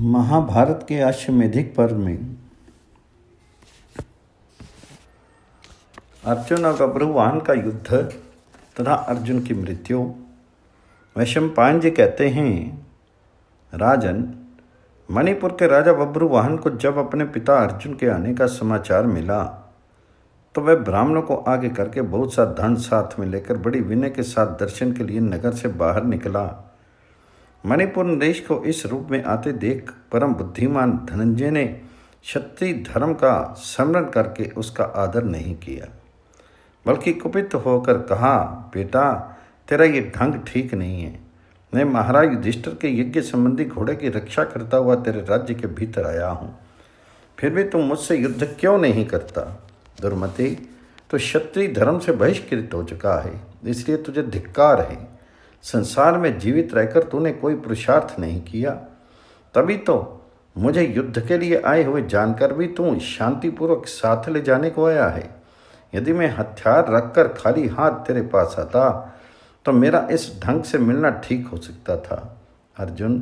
महाभारत के अश्वमेधिक पर्व में अर्जुन और बब्रुवाहन का युद्ध तथा अर्जुन की मृत्यु। वैशंपायन जी कहते हैं, राजन, मणिपुर के राजा बब्रुवाहन को जब अपने पिता अर्जुन के आने का समाचार मिला तो वह ब्राह्मणों को आगे करके बहुत सा धन साथ में लेकर बड़ी विनय के साथ दर्शन के लिए नगर से बाहर निकला। मणिपुर नरेश को इस रूप में आते देख परम बुद्धिमान धनंजय ने क्षत्रिय धर्म का स्मरण करके उसका आदर नहीं किया, बल्कि कुपित होकर कहा, बेटा, तेरा ये ढंग ठीक नहीं है। मैं महाराज युधिष्ठिर के यज्ञ संबंधी घोड़े की रक्षा करता हुआ तेरे राज्य के भीतर आया हूँ, फिर भी तुम मुझसे युद्ध क्यों नहीं करता? दुर्मति, तो क्षत्रिय धर्म से बहिष्कृत हो चुका है, इसलिए तुझे धिक्कार है। संसार में जीवित रहकर तूने कोई पुरुषार्थ नहीं किया, तभी तो मुझे युद्ध के लिए आए हुए जानकर भी तू शांतिपूर्वक साथ ले जाने को आया है। यदि मैं हथियार रखकर खाली हाथ तेरे पास आता तो मेरा इस ढंग से मिलना ठीक हो सकता था। अर्जुन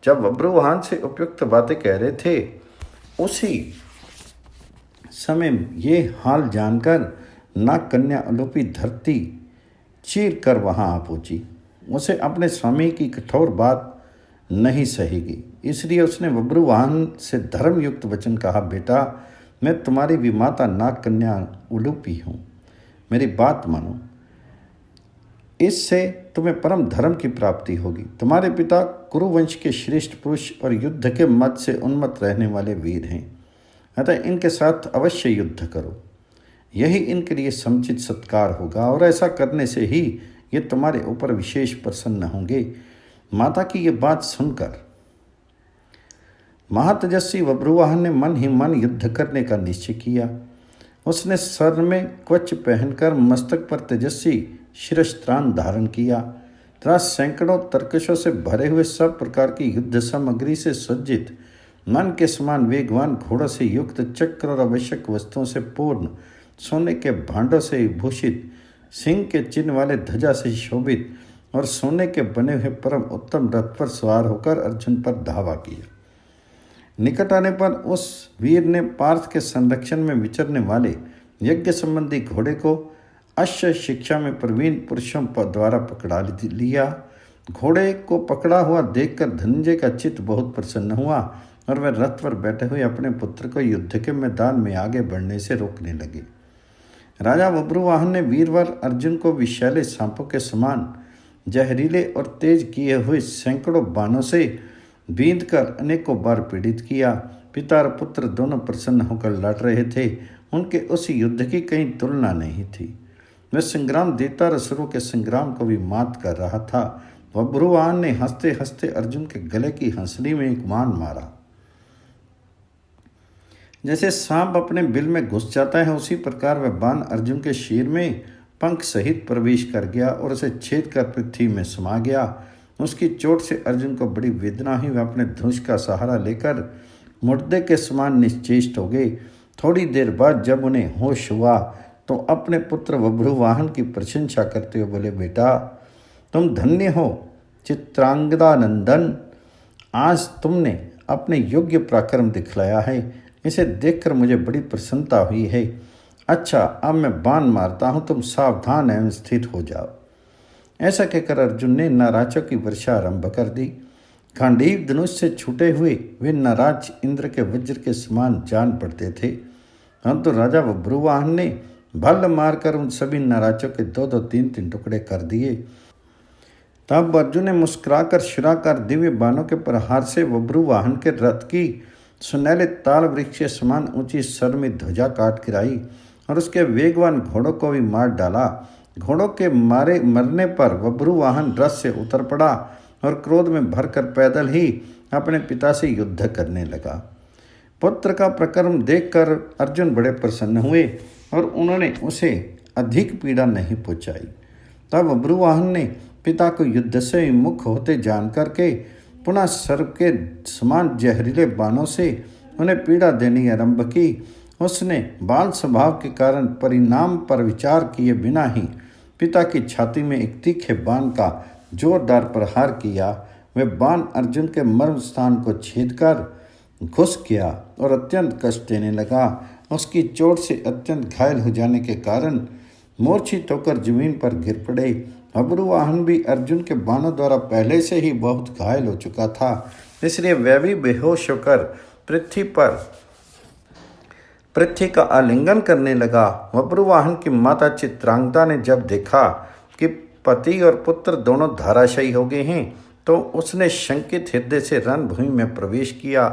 जब बब्रुवाहन से उपयुक्त बातें कह रहे थे, उसी समय ये हाल जानकर नाग कन्या अलोपी धरती चीर कर वहाँ आ पहुँची। उसे अपने स्वामी की कठोर बात नहीं सहेगी, इसलिए उसने बब्रुवाहन से धर्मयुक्त वचन कहा, बेटा, मैं तुम्हारी भी माता नाग कन्या उलूपी हूँ, मेरी बात मानो, इससे तुम्हें परम धर्म की प्राप्ति होगी। तुम्हारे पिता कुरुवंश के श्रेष्ठ पुरुष और युद्ध के मत से उन्मत्त रहने वाले वीर हैं, अतः इनके साथ अवश्य युद्ध करो, यही इनके लिए समुचित सत्कार होगा और ऐसा करने से ही ये तुम्हारे ऊपर विशेष प्रसन्न होंगे। माता की ये बात सुनकर महातेजस्वी बब्रुवाहन ने मन ही मन युद्ध करने का निश्चय किया। उसने सर में कवच पहनकर मस्तक पर तेजस्वी शिरस्त्राण धारण किया तथा सैकड़ों तरकशों से भरे हुए सब प्रकार की युद्ध सामग्री से सज्जित मन के समान वेगवान घोड़ों से युक्त चक्र और आवश्यक वस्तुओं से पूर्ण सोने के भांडों से भूषित सिंह के चिन्ह वाले ध्वजा से शोभित और सोने के बने हुए परम उत्तम रथ पर सवार होकर अर्जुन पर धावा किया। निकट आने पर उस वीर ने पार्थ के संरक्षण में विचरने वाले यज्ञ संबंधी घोड़े को अश्व शिक्षा में प्रवीण पुरुषों द्वारा पकड़ा लिया। घोड़े को पकड़ा हुआ देखकर धनंजय का चित्त बहुत प्रसन्न हुआ और वह रथ पर बैठे हुए अपने पुत्र को युद्ध के मैदान में आगे बढ़ने से रोकने लगे। राजा बब्रुवाहन ने वीरवर अर्जुन को विषैले सांपों के समान जहरीले और तेज किए हुए सैकड़ों बाणों से बींधकर अनेकों बार पीड़ित किया। पिता और पुत्र दोनों प्रसन्न होकर लड़ रहे थे, उनके उस युद्ध की कहीं तुलना नहीं थी। वह संग्राम देवता और असुरों के संग्राम को भी मात कर रहा था। बब्रुवाहन ने हंसते हंसते अर्जुन के गले की हंसली में एक बाण मारा। जैसे सांप अपने बिल में घुस जाता है, उसी प्रकार वह बाण अर्जुन के शीर में पंख सहित प्रवेश कर गया और उसे छेद कर पृथ्वी में समा गया। उसकी चोट से अर्जुन को बड़ी वेदना हुई। वह अपने धनुष का सहारा लेकर मुर्दे के समान निश्चेष्ट हो गए। थोड़ी देर बाद जब उन्हें होश हुआ तो अपने पुत्र बब्रुवाहन की प्रशंसा करते हुए बोले, बेटा, तुम धन्य हो चित्रांगदा नंदन, आज तुमने अपने योग्य पराक्रम दिखलाया है, इसे देखकर मुझे बड़ी प्रसन्नता हुई है। अच्छा, अब मैं बाण मारता हूँ, तुम सावधान एवं स्थिर हो जाओ। ऐसा कहकर अर्जुन ने नाराजों की वर्षा आरंभ कर दी। गांडीव धनुष से छूटे हुए वे नाराज इंद्र के वज्र के समान जान पड़ते थे, परंतु राजा बब्रुवाहन ने भल्ल मारकर उन सभी नाराजों के दो दो तीन तीन टुकड़े कर दिए। तब अर्जुन ने मुस्कुराकर शिराकार दिव्य बाणों के प्रहार से बब्रुवाहन के रथ की सुनहले ताल वृक्ष के समान ऊंची सर में ध्वजा काट गिराई और उसके वेगवान घोड़ों को भी मार डाला। घोड़ों के मरने पर बब्रुवाहन रथ से उतर पड़ा और क्रोध में भरकर पैदल ही अपने पिता से युद्ध करने लगा। पुत्र का प्रकर्म देखकर अर्जुन बड़े प्रसन्न हुए और उन्होंने उसे अधिक पीड़ा नहीं पहुंचाई। तब बब्रुवाहन ने पिता को युद्ध से विमुख होते जान करके पुनः सर्प के समान जहरीले बाणों से उन्हें पीड़ा देनी आरंभ की। उसने बाल स्वभाव के कारण परिणाम पर विचार किए बिना ही पिता की छाती में एक तीखे बाण का जोरदार प्रहार किया वह बाण अर्जुन के मर्म स्थान को छेद कर घुस गया और अत्यंत कष्ट देने लगा। उसकी चोट से अत्यंत घायल हो जाने के कारण मूर्छित होकर जमीन पर गिर पड़े। बब्रुवाहन भी अर्जुन के बाणों द्वारा पहले से ही बहुत घायल हो चुका था, इसलिए वह भी बेहोश होकर पृथ्वी का आलिंगन करने लगा। बब्रुवाहन की माता चित्रांगदा ने जब देखा कि पति और पुत्र दोनों धराशायी हो गए हैं, तो उसने शंकित हृदय से रणभूमि में प्रवेश किया।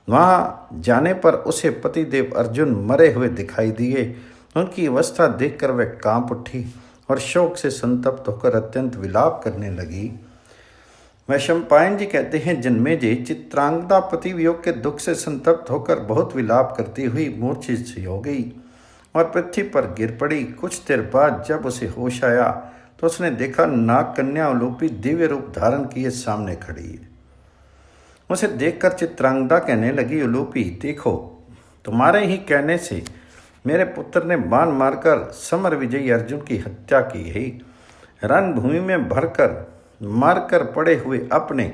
वहां जाने पर उसे पतिदेव अर्जुन मरे हुए दिखाई दिए। उनकी अवस्था देखकर वह कांप उठी और शोक से संतप्त होकर अत्यंत विलाप करने लगी। वैशंपायन जी कहते हैं, जन्मेजय, चित्रांगदा पति वियोग के दुख से संतप्त होकर बहुत विलाप करती हुई मूर्छित सी हो गई और पृथ्वी पर गिर पड़ी। कुछ देर बाद जब उसे होश आया तो उसने देखा नाग कन्या उलूपी दिव्य रूप धारण किए सामने खड़ी है। उसे देखकर चित्रांगदा कहने लगी, उलूपी, देखो, तुम्हारे ही कहने से मेरे पुत्र ने बाण मारकर समर विजयी अर्जुन की हत्या की है। रणभूमि में मारकर पड़े हुए अपने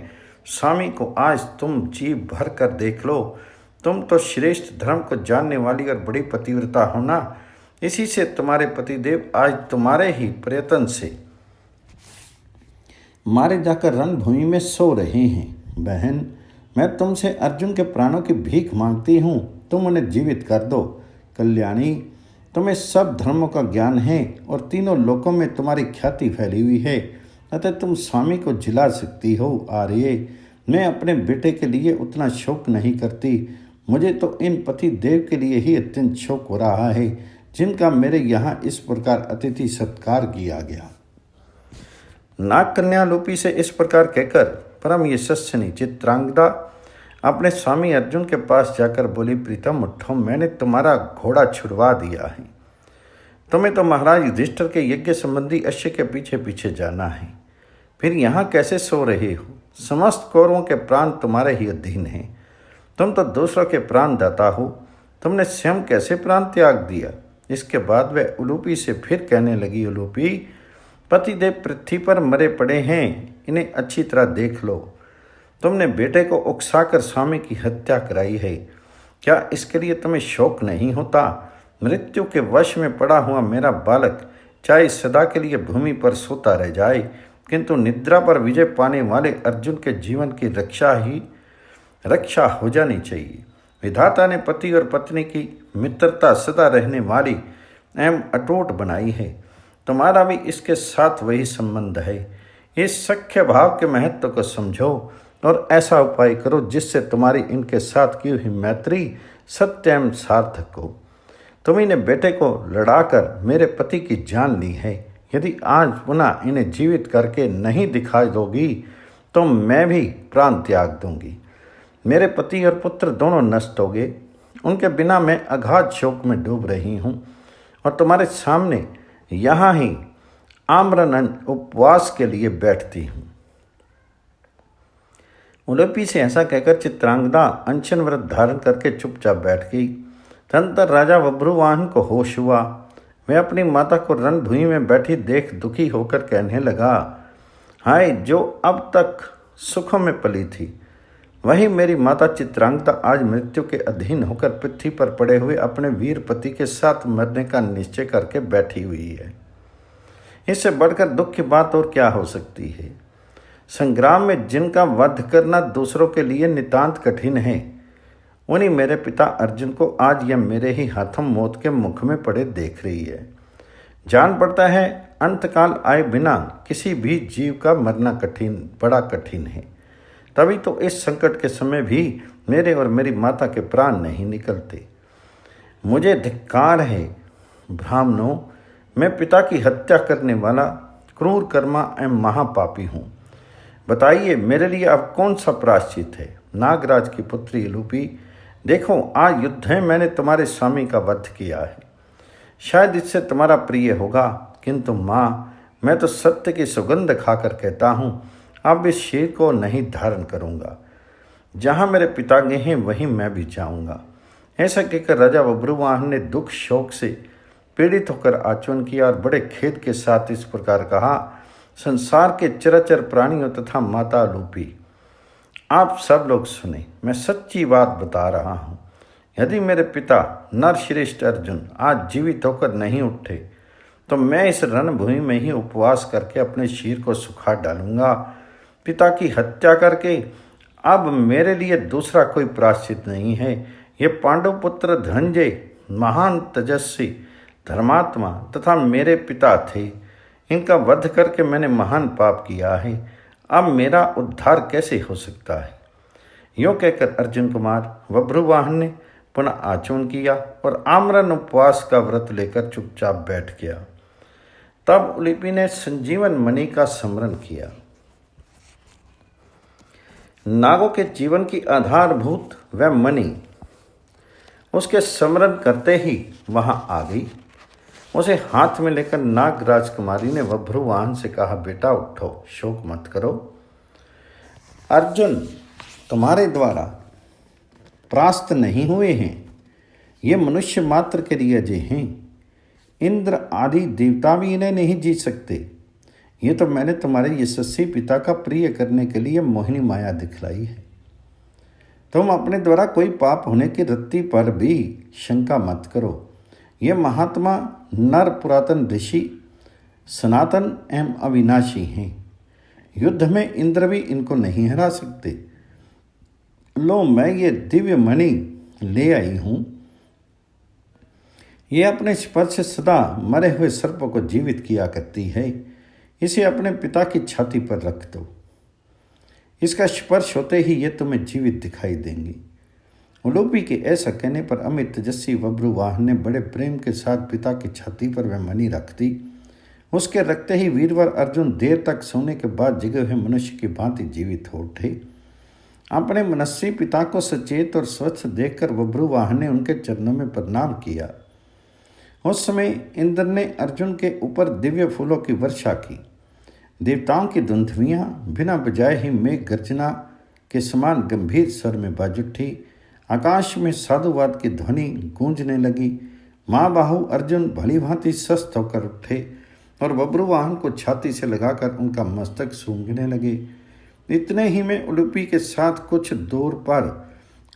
स्वामी को आज तुम जी भर कर देख लो। तुम तो श्रेष्ठ धर्म को जानने वाली और बड़ी पतिव्रता हो ना। इसी से तुम्हारे पतिदेव आज तुम्हारे ही प्रयत्न से मारे जाकर रणभूमि में सो रहे हैं। बहन, मैं तुमसे अर्जुन के प्राणों की भीख मांगती हूँ, तुम उन्हें जीवित कर दो। कल्याणी, तुम्हें सब धर्मों का ज्ञान है और तीनों लोकों में तुम्हारी ख्याति फैली हुई है, अतः तुम स्वामी को जिला सकती हो। आर्य, मैं अपने बेटे के लिए उतना शोक नहीं करती। मुझे तो इन पति देव के लिए ही अत्यंत शोक हो रहा है, जिनका मेरे यहाँ इस प्रकार अतिथि सत्कार किया गया। नाग कन्या लोपी से इस प्रकार कहकर परम यशस्विनी चित्रांगदा अपने स्वामी अर्जुन के पास जाकर बोली, प्रीतम उठो, मैंने तुम्हारा घोड़ा छुड़वा दिया है। तुम्हें तो महाराज युधिष्ठिर के यज्ञ संबंधी अश्व के पीछे पीछे जाना है। फिर यहाँ कैसे सो रहे हो? समस्त कौरवों के प्राण तुम्हारे ही अधीन हैं। तुम तो दूसरों के प्राण दाता हो, तुमने स्वयं कैसे प्राण त्याग दिया? इसके बाद वह उलूपी से फिर कहने लगी, उलूपी, पतिदेव पृथ्वी पर मरे पड़े हैं, इन्हें अच्छी तरह देख लो। तुमने बेटे को उकसाकर स्वामी की हत्या कराई है, क्या इसके लिए तुम्हें शोक नहीं होता? मृत्यु के वश में पड़ा हुआ मेरा बालक चाहे सदा के लिए भूमि पर सोता रह जाए, किंतु निद्रा पर विजय पाने वाले अर्जुन के जीवन की रक्षा हो जानी चाहिए। विधाता ने पति और पत्नी की मित्रता सदा रहने वाली एवं अटूट बनाई है। तुम्हारा भी इसके साथ वही संबंध है। इस सख्य भाव के महत्व को समझो और ऐसा उपाय करो जिससे तुम्हारी इनके साथ की हुई मैत्री सत्य एवं सार्थक हो। तुम इन्हें बेटे को लड़ाकर मेरे पति की जान ली है। यदि आज पुनः इन्हें जीवित करके नहीं दिखा दोगी तो मैं भी प्राण त्याग दूंगी। मेरे पति और पुत्र दोनों नष्ट हो गए, उनके बिना मैं अगाध शोक में डूब रही हूँ और तुम्हारे सामने यहाँ ही आम्रन उपवास के लिए बैठती हूँ। उलूपी से ऐसा कहकर चित्रांगदा अनशन व्रत धारण करके चुपचाप बैठ गई। तदनंतर राजा बब्रुवाहन को होश हुआ। वह अपनी माता को रणभूमि में बैठी देख दुखी होकर कहने लगा, हाय, जो अब तक सुखों में पली थी, वही मेरी माता चित्रांगदा आज मृत्यु के अधीन होकर पृथ्वी पर पड़े हुए अपने वीर पति के साथ मरने का निश्चय करके बैठी हुई है। इससे बढ़कर दुख की बात और क्या हो सकती है? संग्राम में जिनका वध करना दूसरों के लिए नितांत कठिन है, उन्हीं मेरे पिता अर्जुन को आज यह मेरे ही हाथों मौत के मुख में पड़े देख रही है। जान पड़ता है अंतकाल आए बिना किसी भी जीव का मरना बड़ा कठिन है। तभी तो इस संकट के समय भी मेरे और मेरी माता के प्राण नहीं निकलते। मुझे धिक्कार है ब्राह्मणों, मैं पिता की हत्या करने वाला क्रूर कर्मा एवं महापापी हूँ। बताइए, मेरे लिए अब कौन सा प्रायश्चित है? नागराज की पुत्री उलूपी, देखो, आज युद्ध में मैंने तुम्हारे स्वामी का वध किया है। शायद इससे तुम्हारा प्रिय होगा, किंतु माँ, मैं तो सत्य की सुगंध खाकर कहता हूँ, अब इस शीर को नहीं धारण करूँगा। जहाँ मेरे पिता गए हैं वहीं मैं भी जाऊँगा। ऐसा कहकर राजा बब्रुवाहन ने दुख शोक से पीड़ित होकर आचमन किया और बड़े खेद के साथ इस प्रकार कहा, संसार के चराचर प्राणियों तथा माता उलूपी, आप सब लोग सुने, मैं सच्ची बात बता रहा हूँ। यदि मेरे पिता नरश्रेष्ठ अर्जुन आज जीवित होकर नहीं उठे तो मैं इस रणभूमि में ही उपवास करके अपने शरीर को सुखा डालूंगा। पिता की हत्या करके अब मेरे लिए दूसरा कोई प्रायश्चित नहीं है। ये पांडव पुत्र धनंजय महान तेजस्वी धर्मात्मा तथा मेरे पिता थे। इनका वध करके मैंने महान पाप किया है। अब मेरा उद्धार कैसे हो सकता है? यूँ कहकर अर्जुन कुमार बभ्रुवाहन ने पुनः आचमन किया और आमरण उपवास का व्रत लेकर चुपचाप बैठ गया। तब उलूपी ने संजीवन मणि का स्मरण किया। नागों के जीवन की आधारभूत वह मणि उसके स्मरण करते ही वहां आ गई। उसे हाथ में लेकर नाग राजकुमारी ने बभ्रुवाहन से कहा, बेटा उठो, शोक मत करो। अर्जुन तुम्हारे द्वारा परास्त नहीं हुए हैं। ये मनुष्य मात्र के लिए अजय हैं। इंद्र आदि देवता भी इन्हें नहीं जीत सकते। ये तो मैंने तुम्हारे यशस्वी पिता का प्रिय करने के लिए मोहिनी माया दिखलाई है। तुम अपने द्वारा कोई पाप होने की रत्ती पर भी शंका मत करो। ये महात्मा नर पुरातन ऋषि सनातन एवं अविनाशी हैं। युद्ध में इंद्र भी इनको नहीं हरा सकते। लो, मैं ये दिव्य मणि ले आई हूँ। ये अपने स्पर्श से सदा मरे हुए सर्प को जीवित किया करती है। इसे अपने पिता की छाती पर रख दो। इसका स्पर्श होते ही ये तुम्हें जीवित दिखाई देंगी। उलूपी के ऐसा कहने पर अमित तेजस्वी बभ्रुवाहन ने बड़े प्रेम के साथ पिता की छाती पर वह मणि रख दी। उसके रखते ही वीरवर अर्जुन देर तक सोने के बाद जगे हुए मनुष्य की भांति जीवित हो उठे। अपने मनस्वी पिता को सचेत और स्वच्छ देखकर बभ्रुवाहन ने उनके चरणों में प्रणाम किया। उस समय इंद्र ने अर्जुन के ऊपर दिव्य फूलों की वर्षा की। देवताओं की धुंधवियाँ बिना बजाए ही मेघ गर्जना के समान गंभीर स्वर में बाज उठी। आकाश में साधुवाद की ध्वनि गूंजने लगी। महाबाहु अर्जुन भली भांति स्वस्थ होकर उठे और बभ्रुवाहन को छाती से लगाकर उनका मस्तक सूंघने लगे। इतने ही में उलूपी के साथ कुछ दूर पर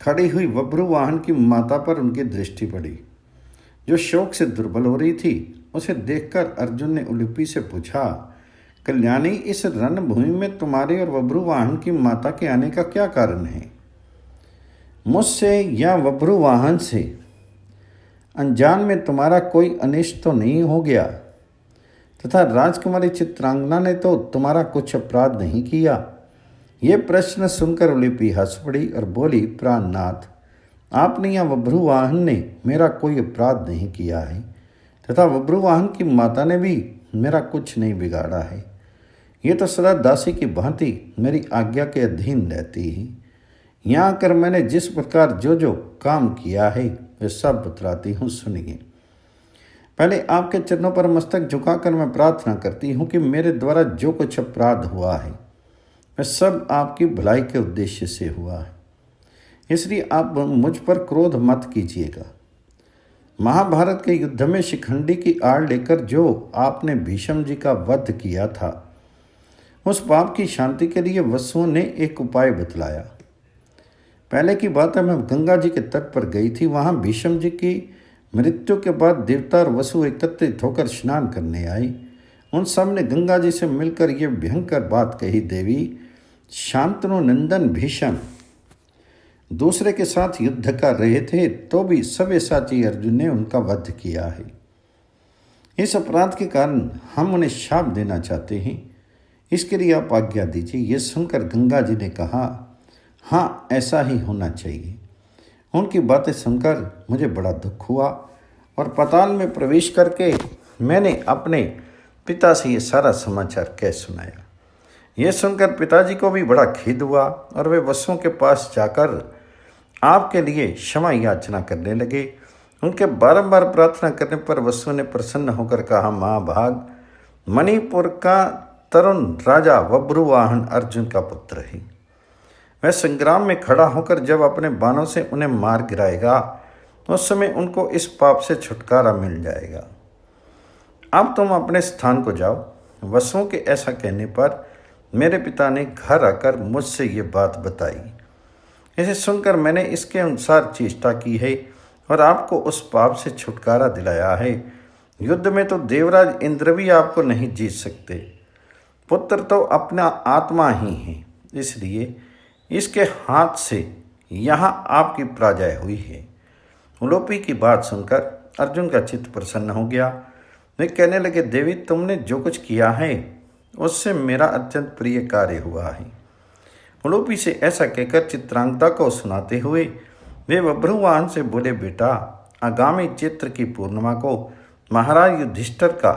खड़ी हुई बभ्रुवाहन की माता पर उनकी दृष्टि पड़ी, जो शोक से दुर्बल हो रही थी। उसे देखकर अर्जुन ने उलूपी से पूछा, कल्याणी, इस रणभूमि में तुम्हारे और बभ्रुवाहन की माता के आने का क्या कारण है? मुझसे या बभ्रुवाहन से अनजान में तुम्हारा कोई अनिष्ट तो नहीं हो गया? तथा राजकुमारी चित्रांगना ने तो तुम्हारा कुछ अपराध नहीं किया? ये प्रश्न सुनकर उलूपी हंस पड़ी और बोली, प्राणनाथ, आपने या बभ्रुवाहन ने मेरा कोई अपराध नहीं किया है तथा बभ्रुवाहन की माता ने भी मेरा कुछ नहीं बिगाड़ा है। ये तो सदा दासी की भांति मेरी आज्ञा के अधीन रहती है। यहाँ आकर मैंने जिस प्रकार जो जो काम किया है वे सब बतलाती हूँ, सुनिए। पहले आपके चरणों पर मस्तक झुकाकर मैं प्रार्थना करती हूँ कि मेरे द्वारा जो कुछ अपराध हुआ है वह सब आपकी भलाई के उद्देश्य से हुआ है, इसलिए आप मुझ पर क्रोध मत कीजिएगा। महाभारत के युद्ध में शिखंडी की आड़ लेकर जो आपने भीष्म जी का वध किया था, उस पाप की शांति के लिए वसुओं ने एक उपाय बतलाया। पहले की बात है, मैं गंगा जी के तट पर गई थी। वहाँ भीष्म जी की मृत्यु के बाद देवता और वसु एकत्रित होकर स्नान करने आई। उन सब ने गंगा जी से मिलकर ये भयंकर बात कही, देवी, शांतनु नंदन भीष्म दूसरे के साथ युद्ध कर रहे थे तो भी सव्यसाची अर्जुन ने उनका वध किया है। इस अपराध के कारण हम उन्हें शाप देना चाहते हैं। इसके लिए आप आज्ञा दीजिए। ये सुनकर गंगा जी ने कहा, हाँ, ऐसा ही होना चाहिए। उनकी बातें सुनकर मुझे बड़ा दुख हुआ और पाताल में प्रवेश करके मैंने अपने पिता से ये सारा समाचार कह सुनाया। ये सुनकर पिताजी को भी बड़ा खेद हुआ और वे वसुओं के पास जाकर आपके लिए क्षमा याचना करने लगे। उनके बारंबार प्रार्थना करने पर वसुओं ने प्रसन्न होकर कहा, महाभाग, मणिपुर का तरुण राजा बभ्रुवाहन अर्जुन का पुत्र है। वह संग्राम में खड़ा होकर जब अपने बाणों से उन्हें मार गिराएगा उस समय उनको इस पाप से छुटकारा मिल जाएगा। अब तुम अपने स्थान को जाओ। वसुओं के ऐसा कहने पर मेरे पिता ने घर आकर मुझसे ये बात बताई। इसे सुनकर मैंने इसके अनुसार चेष्टा की है और आपको उस पाप से छुटकारा दिलाया है। युद्ध में तो देवराज इंद्र भी आपको नहीं जीत सकते। पुत्र तो अपना आत्मा ही है, इसलिए इसके हाथ से यहाँ आपकी पराजय हुई है। उलोपी की बात सुनकर अर्जुन का चित्त प्रसन्न हो गया। वे कहने लगे, देवी, तुमने जो कुछ किया है उससे मेरा अत्यंत प्रिय कार्य हुआ है। उलोपी से ऐसा कहकर चित्रांगदा को सुनाते हुए वे बभ्रुवाहन से बोले, बेटा, आगामी चित्र की पूर्णिमा को महाराज युधिष्ठिर का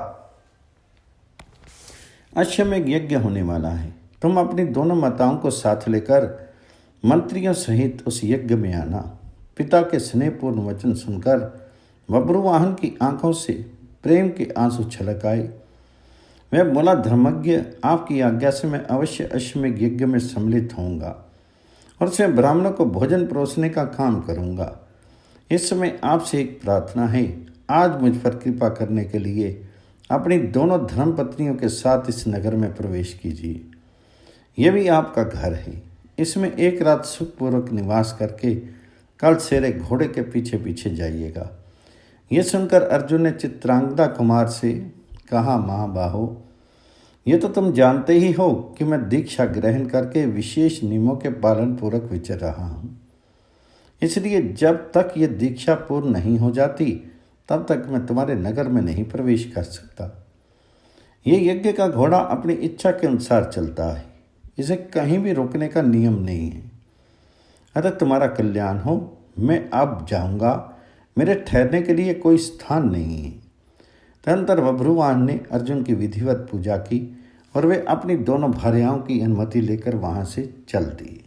अश्वमेध यज्ञ होने वाला है। तुम अपनी दोनों माताओं को साथ लेकर मंत्रियों सहित उस यज्ञ में आना। पिता के स्नेहपूर्ण वचन सुनकर बभ्रुवाहन की आंखों से प्रेम के आंसू छलक आए। वह बोला, धर्मज्ञ, आपकी आज्ञा से मैं अवश्य अश्वमेध यज्ञ में सम्मिलित होऊंगा और उसमें ब्राह्मणों को भोजन परोसने का काम करूंगा। इस समय आपसे एक प्रार्थना है, आज मुझ पर कृपा करने के लिए अपनी दोनों धर्मपत्नियों के साथ इस नगर में प्रवेश कीजिए। यह भी आपका घर है। इसमें एक रात सुखपूर्वक निवास करके कल सवेरे घोड़े के पीछे पीछे जाइएगा। यह सुनकर अर्जुन ने चित्रांगदा कुमार से कहा, महाबाहो, ये तो तुम जानते ही हो कि मैं दीक्षा ग्रहण करके विशेष नियमों के पालन पूर्वक विचर रहा हूँ। इसलिए जब तक ये दीक्षा पूर्ण नहीं हो जाती तब तक मैं तुम्हारे नगर में नहीं प्रवेश कर सकता। ये यज्ञ का घोड़ा अपनी इच्छा के अनुसार चलता है, इसे कहीं भी रोकने का नियम नहीं है। अतः तुम्हारा कल्याण हो, मैं अब जाऊंगा, मेरे ठहरने के लिए कोई स्थान नहीं है। तदनंतर बभ्रुवाहन ने अर्जुन की विधिवत पूजा की और वे अपनी दोनों भार्याओं की अनुमति लेकर वहां से चल दिए।